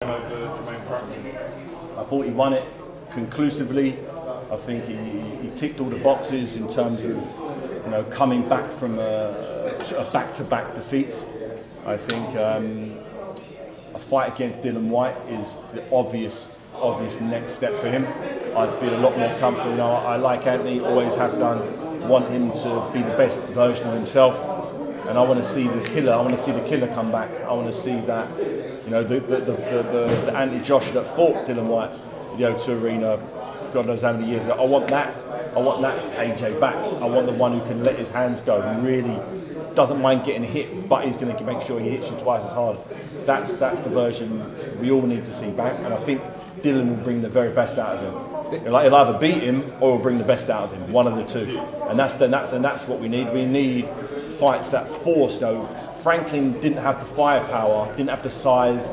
I thought he won it conclusively. I think he ticked all the boxes in terms of coming back from a back-to-back defeat. I think a fight against Dillian Whyte is the obvious next step for him. I feel a lot more comfortable. I like Anthony, always have done. Want him to be the best version of himself, and I want to see the killer. I want to see the killer come back. I want to see that the Anthony Joshua that fought Dillian Whyte, the O2 Arena, God knows how many years ago. I want that AJ back. I want the one who can let his hands go, who really doesn't mind getting hit, but he's going to make sure he hits you twice as hard. That's the version we all need to see back, and I think Dillian will bring the very best out of him. He'll either beat him or will bring the best out of him, one of the two. And that's what we need. We need fights that force. Franklin didn't have the firepower, didn't have the size,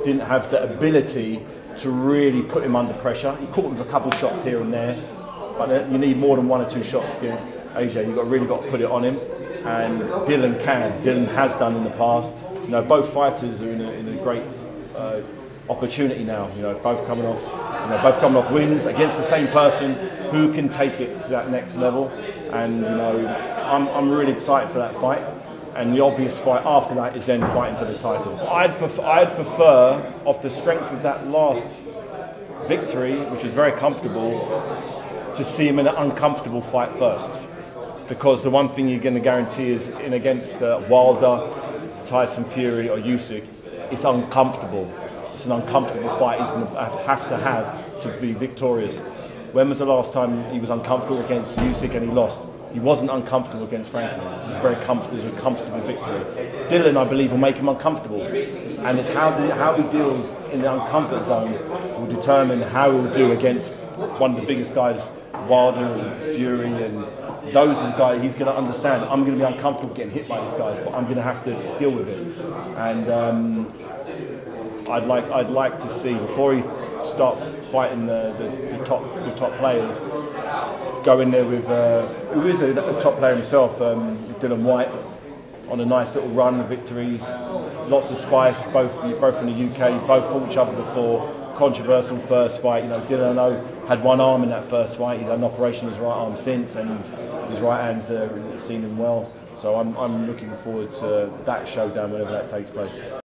didn't have the ability to really put him under pressure. He caught him with a couple of shots here and there, but you need more than one or two shots against AJ. You've really got to put it on him, and Dillian can. Dillian has done in the past. Both fighters are in a great opportunity now. Both coming off wins against the same person who can take it to that next level. And I'm really excited for that fight. And the obvious fight after that is then fighting for the titles. I'd prefer, off the strength of that last victory, which was very comfortable, to see him in an uncomfortable fight first. Because the one thing you're going to guarantee is in against Wilder, Tyson Fury or Usyk, it's uncomfortable. It's an uncomfortable fight he's going to have to be victorious. When was the last time he was uncomfortable against Usyk and he lost? He wasn't uncomfortable against Franklin. He was very comfortable. It was a comfortable victory. Dillian, I believe, will make him uncomfortable, and it's how he deals in the uncomfort zone will determine how he will do against one of the biggest guys, Wilder and Fury, and those are the guys he's going to understand. I'm going to be uncomfortable getting hit by these guys, but I'm going to have to deal with it. And I'd like to see, before he starts fighting the top players, go in there with who is a top player himself, Dillian Whyte, on a nice little run of victories, lots of spice, both in the UK, both fought each other before. Controversial first fight. Dillian, I know, had one arm in that first fight. He's had an operation on his right arm since, and his right hand's seen him well. So I'm looking forward to that showdown whenever that takes place.